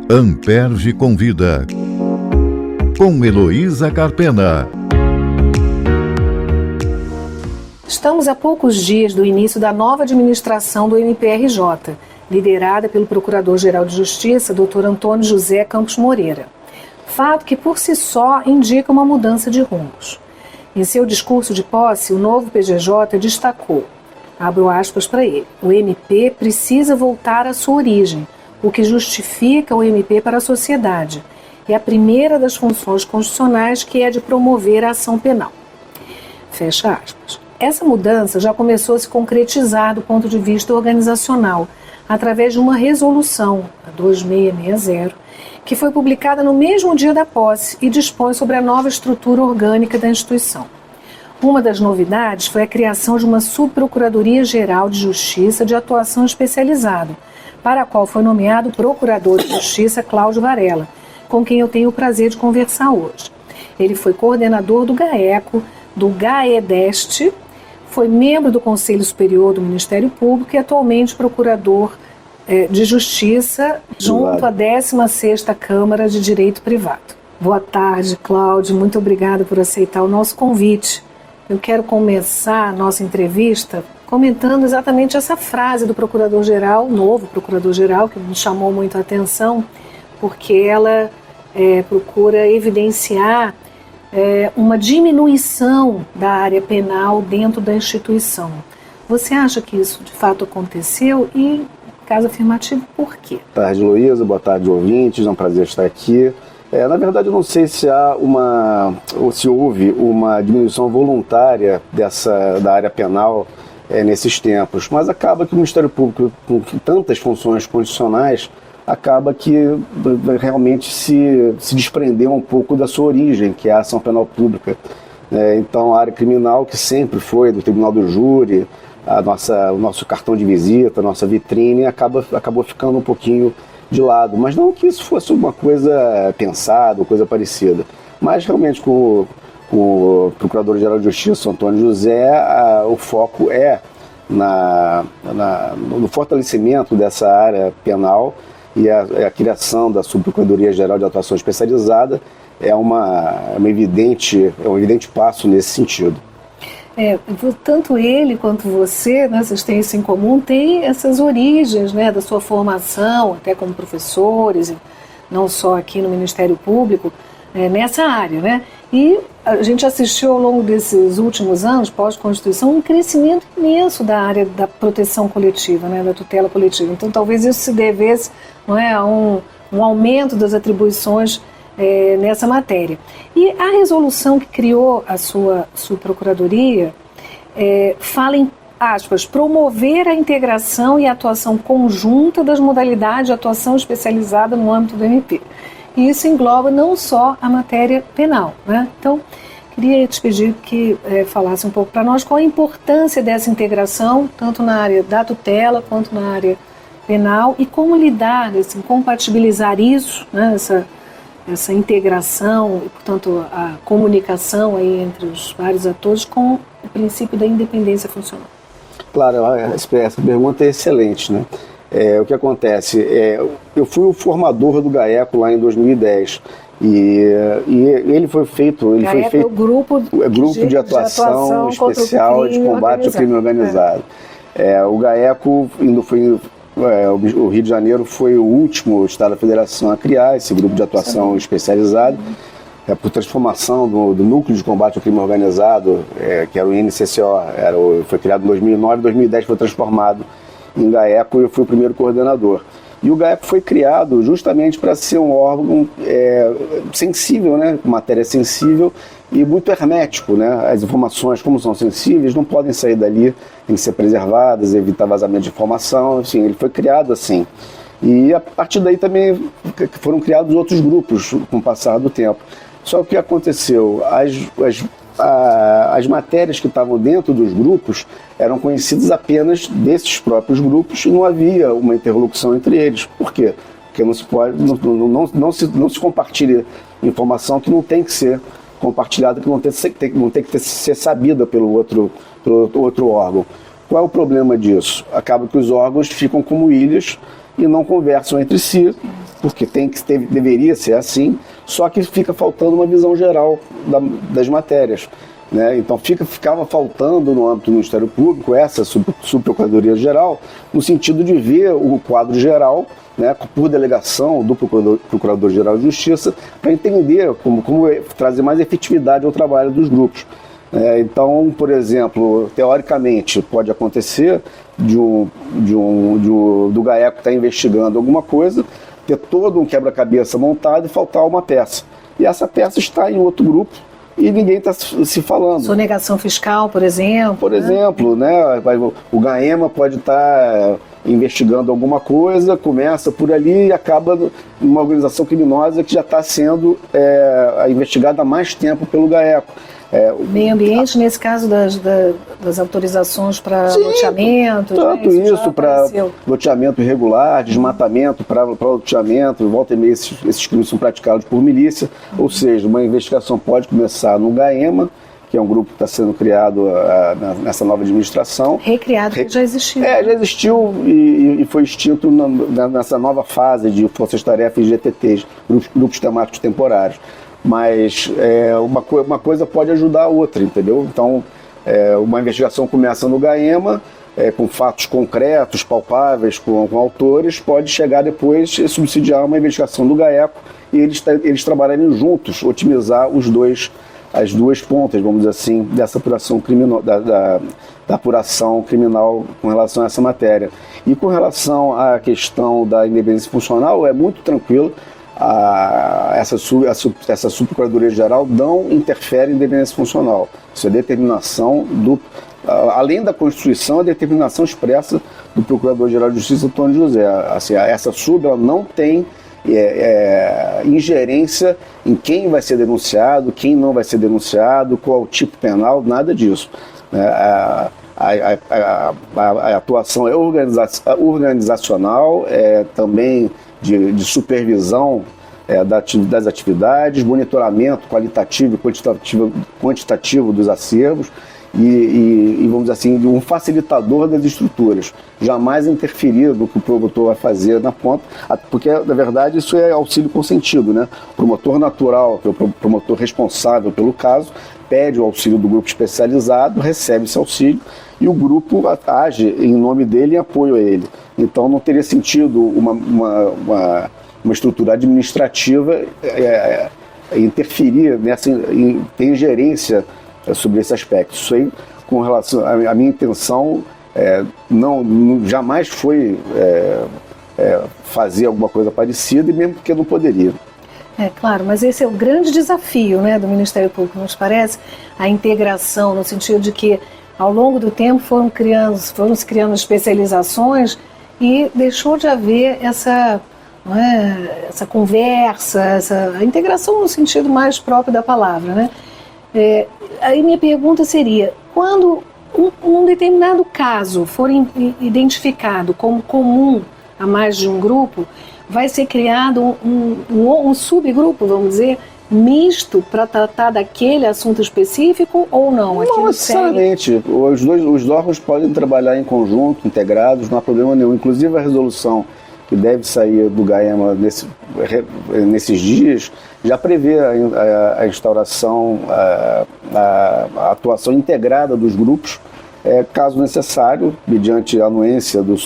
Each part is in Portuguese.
Amperge Convida, com Heloísa Carpena. Estamos a poucos dias do início da nova administração do MPRJ, liderada pelo Procurador-Geral de Justiça, Dr. Antônio José Campos Moreira. Fato que, por si só, indica uma mudança de rumos. Em seu discurso de posse, o novo PGJ destacou, abro aspas para ele, o MP precisa voltar à sua origem, o que justifica o MP para a sociedade. É a primeira das funções constitucionais, que é de promover a ação penal. Fecha aspas. Essa mudança já começou a se concretizar do ponto de vista organizacional, através de uma resolução, a 2660, que foi publicada no mesmo dia da posse e dispõe sobre a nova estrutura orgânica da instituição. Uma das novidades foi a criação de uma Subprocuradoria-Geral de Justiça de atuação especializada, para a qual foi nomeado o Procurador de Justiça Cláudio Varela, com quem eu tenho o prazer de conversar hoje. Ele foi coordenador do GAECO, do GAEDEST, foi membro do Conselho Superior do Ministério Público e atualmente procurador de Justiça junto à 16ª Câmara de Direito Privado. Boa tarde, Cláudio. Muito obrigada por aceitar o nosso convite. Eu quero começar a nossa entrevista comentando exatamente essa frase do Procurador-Geral, novo Procurador-Geral, que me chamou muito a atenção, porque ela procura evidenciar uma diminuição da área penal dentro da instituição. Você acha que isso de fato aconteceu e, caso afirmativo, por quê? Boa tarde, Heloísa. Boa tarde, ouvintes. É um prazer estar aqui. Na verdade, eu não sei se houve uma diminuição voluntária da área penal nesses tempos, mas acaba que o Ministério Público, com tantas funções constitucionais, acaba que realmente se desprendeu um pouco da sua origem, que é a ação penal pública. Então, a área criminal, que sempre foi do Tribunal do Júri, o nosso cartão de visita, a nossa vitrine, acabou ficando um pouquinho de lado. Mas não que isso fosse uma coisa pensada, coisa parecida. Mas, realmente, com o Procurador-Geral de Justiça, Antônio José, o foco é no fortalecimento dessa área penal, e a criação da Subprocuradoria-Geral de Atuação Especializada é um evidente passo nesse sentido. Tanto ele quanto você, né, vocês têm isso em comum, tem essas origens, né, da sua formação, até como professores, não só aqui no Ministério Público, nessa área, né? E a gente assistiu ao longo desses últimos anos, pós-Constituição, um crescimento imenso da área da proteção coletiva, né, da tutela coletiva. Então, talvez isso se devesse, não é, a um aumento das atribuições nessa matéria. E a resolução que criou a sua subprocuradoria fala em, aspas, promover a integração e a atuação conjunta das modalidades de atuação especializada no âmbito do MP. E isso engloba não só a matéria penal, né? Então, queria te pedir que falasse um pouco para nós qual a importância dessa integração, tanto na área da tutela quanto na área penal, e como lidar, assim, compatibilizar isso, né, essa integração e, portanto, a comunicação aí entre os vários atores com o princípio da independência funcional. Claro, essa pergunta é excelente, né? O que acontece? Eu fui o formador do GAECO lá em 2010 e ele foi feito... É o grupo de atuação especial de combate ao crime organizado. O GAECO o Rio de Janeiro foi o último estado da federação a criar esse grupo de atuação especializado, por transformação do Núcleo de Combate ao Crime Organizado, que era o NCCO, foi criado em 2009, em 2010 foi transformado em GAECO e eu fui o primeiro coordenador. E o GAECO foi criado justamente para ser um órgão sensível, né, com matéria sensível e muito hermético, né? As informações, como são sensíveis, não podem sair dali, tem que ser preservadas, evitar vazamento de informação, enfim, ele foi criado assim. E a partir daí também foram criados outros grupos com o passar do tempo. Só que o que aconteceu? As matérias que estavam dentro dos grupos eram conhecidas apenas desses próprios grupos e não havia uma interlocução entre eles. Por quê? Porque não se compartilha informação que não tem que ser compartilhada, que não tem que ser sabida pelo outro órgão. Qual é o problema disso? Acaba que os órgãos ficam como ilhas e não conversam entre si porque deveria ser assim, só que fica faltando uma visão geral das matérias. Né? Então ficava faltando no âmbito do Ministério Público essa subprocuradoria-geral, no sentido de ver o quadro geral, né, por delegação do Procurador-Geral de Justiça, para entender como trazer mais efetividade ao trabalho dos grupos. Então, por exemplo, teoricamente pode acontecer do GAECO estar investigando alguma coisa, ter todo um quebra-cabeça montado e faltar uma peça. E essa peça está em outro grupo e ninguém está se falando. Sonegação fiscal, por exemplo. Por exemplo, né? O GAEMA pode estar investigando alguma coisa, começa por ali e acaba numa organização criminosa que já está sendo investigada há mais tempo pelo GAECO. O meio ambiente, nesse caso das autorizações para loteamento. Tanto isso para loteamento irregular, desmatamento para loteamento, volta e meia esses crimes são praticados por milícia, ou seja, uma investigação pode começar no GAEMA, que é um grupo que está sendo criado nessa nova administração. Recriado, porque já existiu. Já existiu e foi extinto nessa nova fase de forças-tarefas e GTTs, grupos temáticos temporários. Mas uma coisa pode ajudar a outra, entendeu? Então, uma investigação começa no GAEMA, com fatos concretos, palpáveis, com autores, pode chegar depois e subsidiar uma investigação do GAECO e eles trabalharem juntos, otimizar as duas pontas, vamos dizer assim, dessa apuração criminal, da apuração criminal com relação a essa matéria. E com relação à questão da independência funcional, é muito tranquilo. Essa subprocuradoria-geral não interfere em independência funcional. Isso é determinação além da Constituição, a determinação expressa do Procurador-Geral de Justiça, Antônio José. Assim, essa sub ela não tem ingerência em quem vai ser denunciado, quem não vai ser denunciado, qual o tipo penal, nada disso. A atuação é organizacional, também de supervisão das atividades, monitoramento qualitativo e quantitativo dos acervos e, vamos dizer assim, um facilitador das estruturas. Jamais interferir no que o promotor vai fazer na ponta, porque, na verdade, isso é auxílio consentido, né? O promotor natural, que é o promotor responsável pelo caso, pede o auxílio do grupo especializado, recebe esse auxílio e o grupo age em nome dele e em apoio a ele. Então não teria sentido uma estrutura administrativa interferir ter ingerência sobre esse aspecto. Isso aí, com relação à minha intenção, jamais foi fazer alguma coisa parecida, e mesmo porque não poderia. Claro, mas esse é o grande desafio, né, do Ministério Público, nos parece, a integração, no sentido de que, ao longo do tempo, foram se criando especializações e deixou de haver essa conversa, a integração no sentido mais próprio da palavra, né? Aí minha pergunta seria, quando um determinado caso for identificado como comum a mais de um grupo, vai ser criado um subgrupo, vamos dizer, misto para tratar daquele assunto específico ou não? Não necessariamente. Os órgãos podem trabalhar em conjunto, integrados, não há problema nenhum. Inclusive a resolução que deve sair do GAEMA nesses dias já prevê a instauração, a atuação integrada dos grupos, caso necessário, mediante a anuência do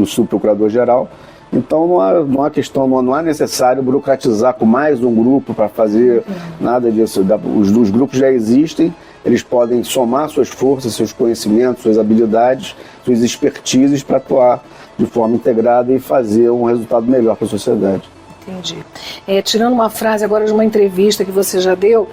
subprocurador-geral. Então não há necessário burocratizar com mais um grupo para fazer nada disso. Os grupos já existem, eles podem somar suas forças, seus conhecimentos, suas habilidades, suas expertises para atuar de forma integrada e fazer um resultado melhor para a sociedade. Entendi. Tirando uma frase agora de uma entrevista que você já deu,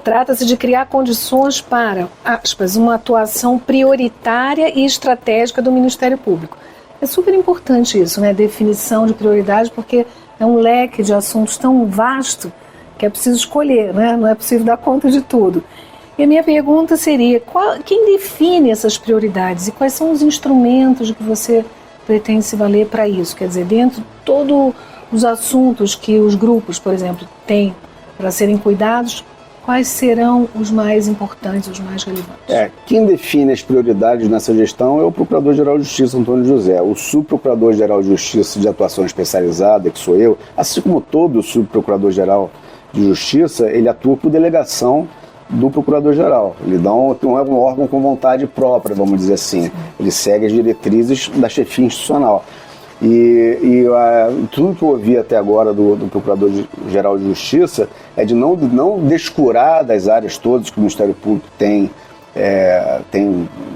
trata-se de criar condições para, aspas, uma atuação prioritária e estratégica do Ministério Público. É super importante isso, né? Definição de prioridade, porque é um leque de assuntos tão vasto que é preciso escolher, né? Não é possível dar conta de tudo. E a minha pergunta seria, quem define essas prioridades e quais são os instrumentos que você pretende se valer para isso? Quer dizer, dentro de todos os assuntos que os grupos, por exemplo, têm para serem cuidados, quais serão os mais importantes, os mais relevantes? Quem define as prioridades nessa gestão é o Procurador-Geral de Justiça, Antônio José. O Subprocurador-Geral de Justiça de Atuação Especializada, que sou eu, assim como todo Subprocurador-Geral de Justiça, ele atua por delegação do Procurador-Geral. Ele não é um órgão com vontade própria, vamos dizer assim. Sim. Ele segue as diretrizes da chefia institucional. E tudo que eu ouvi até agora do Procurador-Geral de Justiça é de não descurar das áreas todas que o Ministério Público tem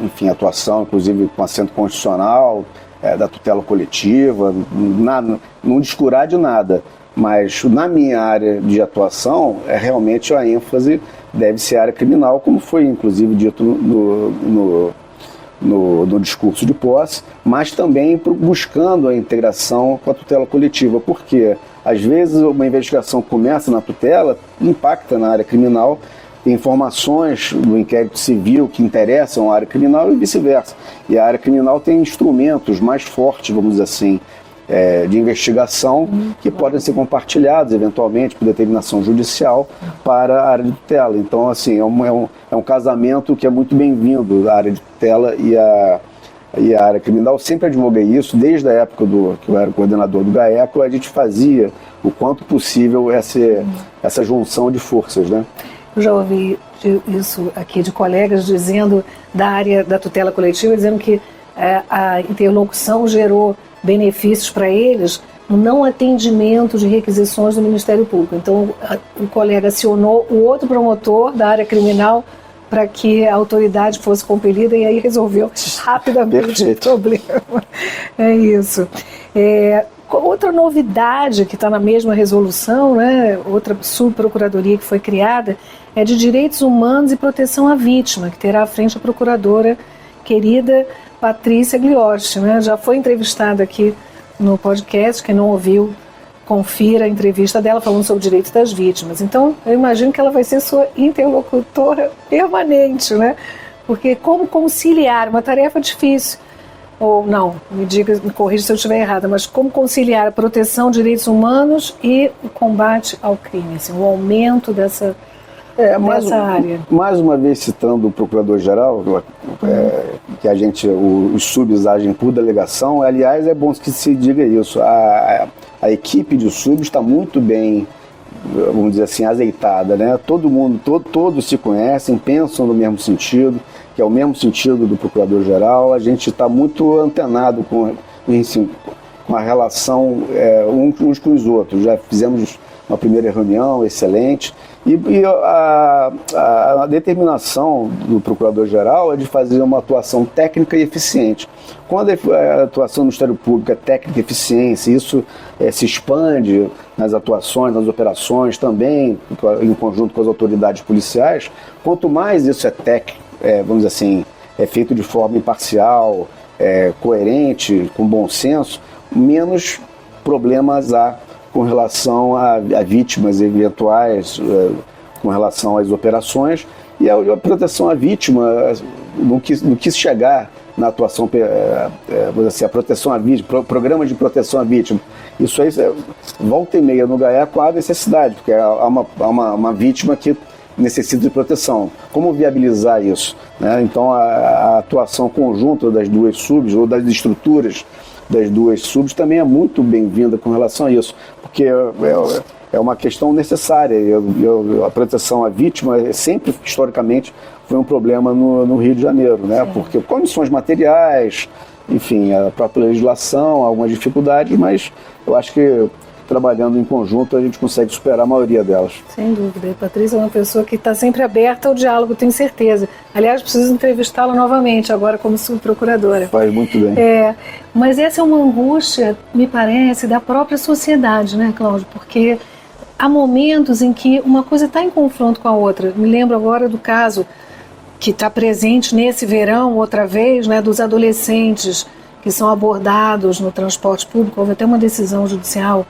enfim, atuação, inclusive com assento constitucional, da tutela coletiva, não descurar de nada. Mas na minha área de atuação, realmente a ênfase deve ser a área criminal, como foi inclusive dito no discurso de posse, mas também buscando a integração com a tutela coletiva, porque às vezes uma investigação começa na tutela, impacta na área criminal, tem informações do inquérito civil que interessam a área criminal e vice-versa. E a área criminal tem instrumentos mais fortes, vamos dizer assim, de investigação que podem ser compartilhados eventualmente por determinação judicial para a área de tutela. Então, assim, é um casamento que é muito bem-vindo, a área de tutela e a área criminal. Eu sempre advoguei isso, desde a época que eu era coordenador do GAECO, a gente fazia o quanto possível essa junção de forças, né? Eu já ouvi isso aqui de colegas dizendo da área da tutela coletiva, dizendo que a interlocução gerou benefícios para eles no não atendimento de requisições do Ministério Público. Então, o colega acionou o outro promotor da área criminal para que a autoridade fosse compelida e aí resolveu rapidamente o problema. É isso. Outra novidade que está na mesma resolução, né, outra subprocuradoria que foi criada, é de Direitos Humanos e Proteção à Vítima, que terá à frente a procuradora querida Patrícia Gliotti, né? Já foi entrevistada aqui no podcast, quem não ouviu, confira a entrevista dela falando sobre direitos das vítimas. Então, eu imagino que ela vai ser sua interlocutora permanente, né? Porque como conciliar, uma tarefa difícil, ou não, me corrija se eu estiver errada, mas como conciliar a proteção de direitos humanos e o combate ao crime, assim, o aumento dessa área. Mais uma vez citando o Procurador-Geral, que os subs agem por delegação, aliás, é bom que se diga isso, a equipe de subs está muito bem, vamos dizer assim, azeitada, né? Todo mundo, todos se conhecem, pensam no mesmo sentido, que é o mesmo sentido do Procurador-Geral, a gente está muito antenado com a relação uns com os outros, já fizemos uma primeira reunião excelente, e a determinação do Procurador-Geral é de fazer uma atuação técnica e eficiente. Quando a atuação do Ministério Público é técnica e eficiência, isso se expande nas atuações, nas operações também, em conjunto com as autoridades policiais, quanto mais isso é técnico, vamos dizer assim, é feito de forma imparcial, coerente, com bom senso, menos problemas há com relação a vítimas eventuais, com relação às operações, e a proteção à vítima, no que chegar na atuação, vamos dizer assim, a proteção à vítima, programa de proteção à vítima, isso aí, volta e meia no GAECO há necessidade, porque há uma vítima que necessita de proteção. Como viabilizar isso, né? Então, a atuação conjunta das duas subs, ou das estruturas das duas subs, também é muito bem-vinda com relação a isso, porque é uma questão necessária. A proteção à vítima sempre, historicamente, foi um problema no Rio de Janeiro, né? Porque condições materiais, enfim, a própria legislação, algumas dificuldades, mas eu acho que trabalhando em conjunto a gente consegue superar a maioria delas. Sem dúvida. A Patrícia é uma pessoa que está sempre aberta ao diálogo, tenho certeza. Aliás, preciso entrevistá-la novamente, agora como subprocuradora. Faz muito bem. Mas essa é uma angústia, me parece, da própria sociedade, né, Cláudio? Porque há momentos em que uma coisa está em confronto com a outra. Me lembro agora do caso que está presente nesse verão, outra vez, né, dos adolescentes que são abordados no transporte público. Houve até uma decisão judicial,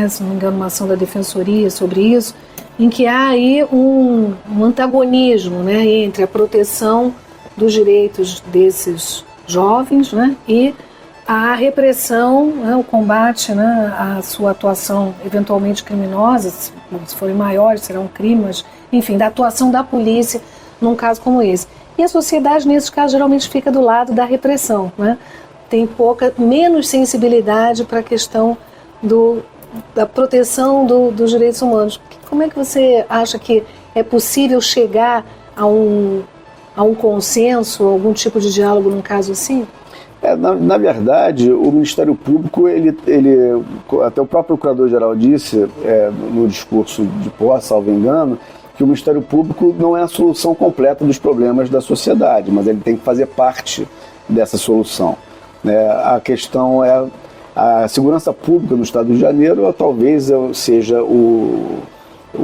se não me engano, uma ação da Defensoria sobre isso, em que há aí um antagonismo, né, entre a proteção dos direitos desses jovens, né, e a repressão, né, o combate, né, à sua atuação eventualmente criminosa, se forem maiores serão crimes, enfim, da atuação da polícia num caso como esse. E a sociedade, nesses casos, geralmente fica do lado da repressão, né? Tem menos sensibilidade para a questão da proteção dos direitos humanos. Como é que você acha que é possível chegar a um consenso, algum tipo de diálogo num caso assim? Na verdade, o Ministério Público, ele até o próprio Procurador-Geral disse no discurso de posse, salvo engano, que o Ministério Público não é a solução completa dos problemas da sociedade, mas ele tem que fazer parte dessa solução. A questão é a segurança pública no Estado do Rio de Janeiro, talvez seja o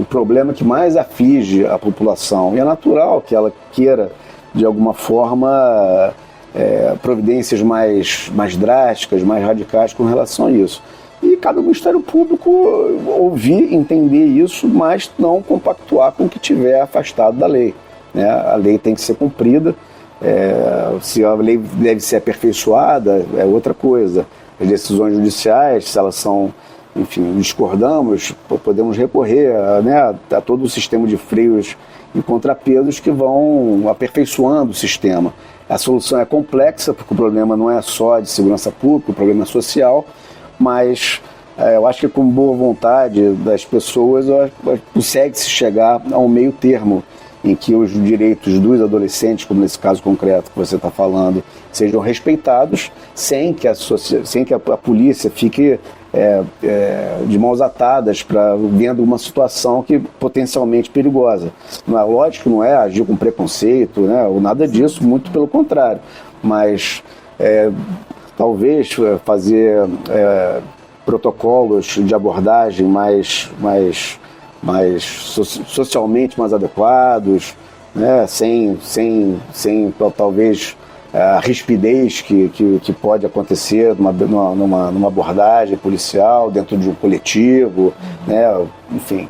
problema que mais aflige a população. E é natural que ela queira, de alguma forma, providências mais drásticas, mais radicais com relação a isso. E cabe ao Ministério Público ouvir, entender isso, mas não compactuar com o que tiver afastado da lei. A lei tem que ser cumprida, se a lei deve ser aperfeiçoada, é outra coisa. As decisões judiciais, se elas são, enfim, discordamos, podemos recorrer a todo o sistema de freios e contrapesos que vão aperfeiçoando o sistema. A solução é complexa, porque o problema não é só de segurança pública, o problema é social, mas eu acho que com boa vontade das pessoas consegue-se chegar a um meio termo em que os direitos dos adolescentes, como nesse caso concreto que você está falando, sejam respeitados, sem que a polícia fique de mãos atadas vendo uma situação que potencialmente perigosa. Lógico que não é agir com preconceito, ou nada disso, muito pelo contrário, mas talvez fazer protocolos de abordagem mais socialmente mais adequados, sem talvez a rispidez que pode acontecer numa abordagem policial dentro de um coletivo, enfim,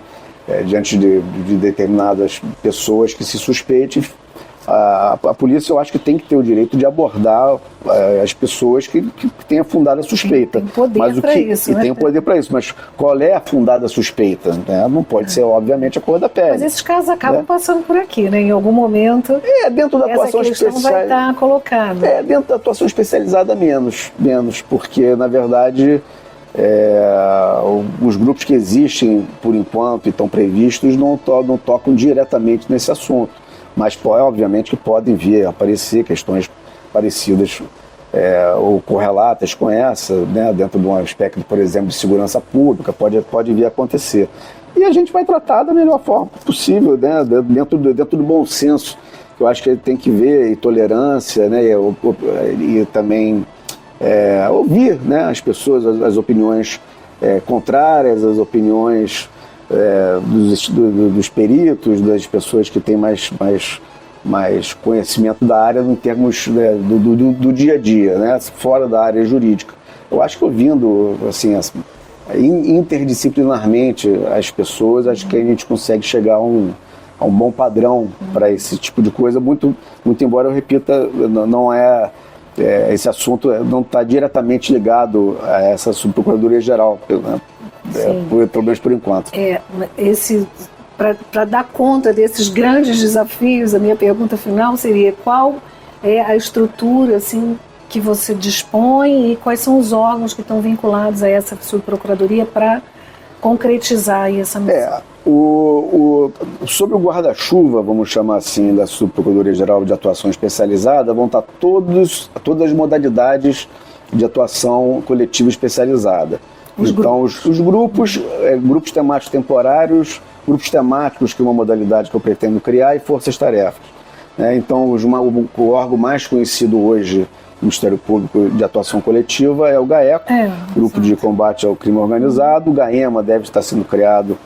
diante de determinadas pessoas que se suspeitem. A polícia, eu acho que tem que ter o direito de abordar as pessoas que tenham fundada suspeita. Tem poder para isso, tem poder para isso, mas qual é a fundada suspeita? Não pode ser, obviamente, a cor da pele. Mas esses casos acabam passando por aqui, em algum momento. Dentro da atuação especializada vai estar colocada. Dentro da atuação especializada menos, porque, na verdade, os grupos que existem, por enquanto, e estão previstos, não tocam diretamente nesse assunto. Mas, obviamente, que podem vir a aparecer questões parecidas ou correlatas com essa, dentro de um aspecto, por exemplo, de segurança pública, pode vir a acontecer. E a gente vai tratar da melhor forma possível, dentro do bom senso, que eu acho que tem que ver, e tolerância, e também ouvir as pessoas, as opiniões contrárias, as opiniões dos peritos, das pessoas que têm mais conhecimento da área em termos do dia a dia, fora da área jurídica. Eu acho que ouvindo assim, interdisciplinarmente as pessoas, acho que a gente consegue chegar a um bom padrão para esse tipo de coisa, muito embora eu repita, não esse assunto não está diretamente ligado a essa Subprocuradoria-Geral, pelo menos por enquanto. Para dar conta desses grandes desafios, a minha pergunta final seria: qual é a estrutura que você dispõe e quais são os órgãos que estão vinculados a essa Subprocuradoria para concretizar essa missão? Sobre o guarda-chuva, vamos chamar assim, da Subprocuradoria-Geral de Atuação Especializada, vão estar todas as modalidades de atuação coletiva especializada. Os grupos temáticos temporários, grupos temáticos, que é uma modalidade que eu pretendo criar, e forças-tarefas. Então, o órgão mais conhecido hoje do Ministério Público de Atuação Coletiva é o GAECO, Grupo de Combate ao Crime Organizado. O GAEMA deve estar sendo criado,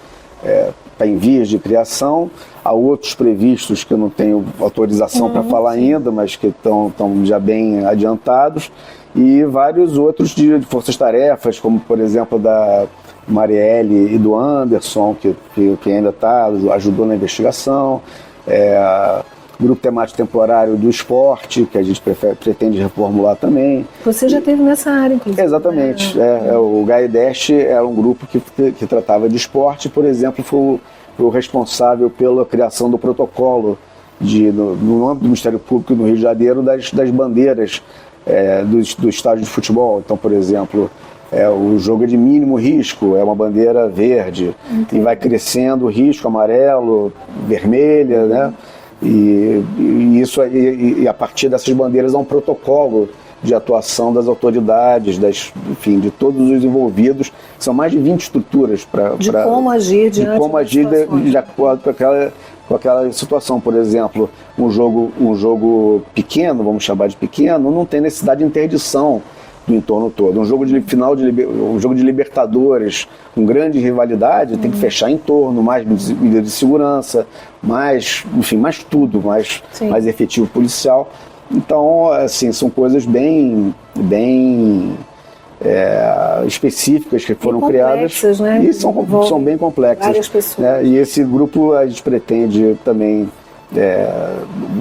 está em vias de criação. Há outros previstos que eu não tenho autorização para falar ainda, mas que estão já bem adiantados. E vários outros de forças-tarefas, como, por exemplo, da Marielle e do Anderson, que ainda ajudou na investigação. grupo temático temporário do esporte, que a gente pretende reformular também. Você já esteve nessa área, inclusive. Exatamente. O GAEDEST era um grupo que tratava de esporte, por exemplo, foi o responsável pela criação do protocolo no âmbito do Ministério Público do Rio de Janeiro das bandeiras do estádio de futebol. Então, por exemplo, o jogo é de mínimo risco, é uma bandeira verde. Entendi. E vai crescendo o risco amarelo, vermelha, né? E a partir dessas bandeiras há um protocolo de atuação das autoridades, enfim, de todos os envolvidos. São mais de 20 estruturas como agir de acordo com aquela situação. Por exemplo, um jogo pequeno, vamos chamar de pequeno, não tem necessidade de interdição do entorno todo. Um jogo de Libertadores, com grande rivalidade, tem que fechar em torno, mais medidas de segurança, mais tudo, mais efetivo policial. Então, assim, são coisas bem específicas que foram criadas, né? E são bem complexas. Várias pessoas. Né? E esse grupo a gente pretende também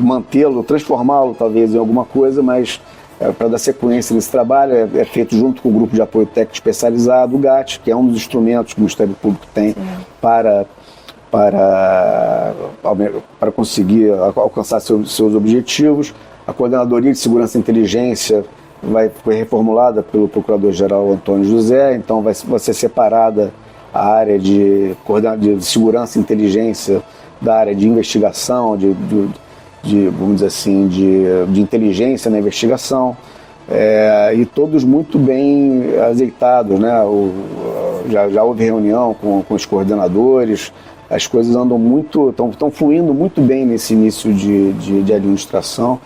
mantê-lo, transformá-lo talvez em alguma coisa, mas para dar sequência nesse trabalho é feito junto com o grupo de apoio técnico especializado, o GAT, que é um dos instrumentos que o Ministério Público tem para conseguir alcançar seus objetivos. A Coordenadoria de Segurança e Inteligência foi reformulada pelo Procurador-Geral Antônio José, então vai ser separada a área de segurança e inteligência da área de investigação, vamos dizer assim, de inteligência na investigação, e todos muito bem azeitados, né? Já houve reunião com os coordenadores, as coisas estão fluindo muito bem nesse início de administração.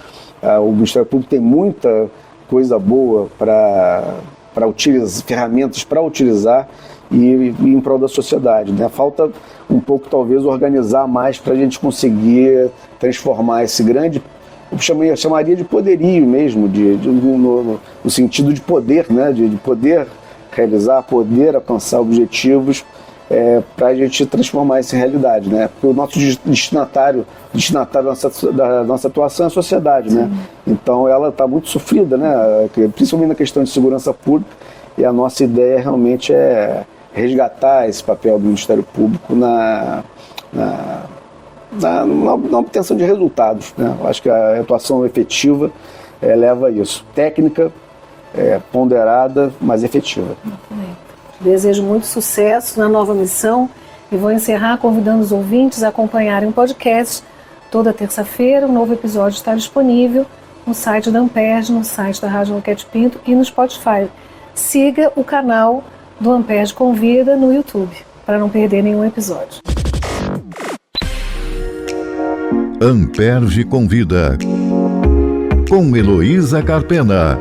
O Ministério Público tem muita coisa boa para utilizar, ferramentas para utilizar e em prol da sociedade, né? Falta um pouco, talvez, organizar mais para a gente conseguir transformar esse grande, eu chamaria de poderio mesmo, no sentido de poder, né? de poder realizar, poder alcançar objetivos, para a gente transformar isso em realidade, né? Porque o nosso destinatário da nossa atuação é a sociedade, né? Então ela está muito sofrida, né? Principalmente na questão de segurança pública, e a nossa ideia realmente é resgatar esse papel do Ministério Público na obtenção de resultados, né? Eu acho que a atuação efetiva leva a isso. Técnica, ponderada, mas efetiva. Desejo muito sucesso na nova missão e vou encerrar convidando os ouvintes a acompanharem o podcast. Toda terça-feira um novo episódio está disponível no site da Amperd, no site da Rádio Roquete Pinto e no Spotify. Siga o canal do Amperd Convida no YouTube para não perder nenhum episódio. Amperd Convida com Heloísa Carpena.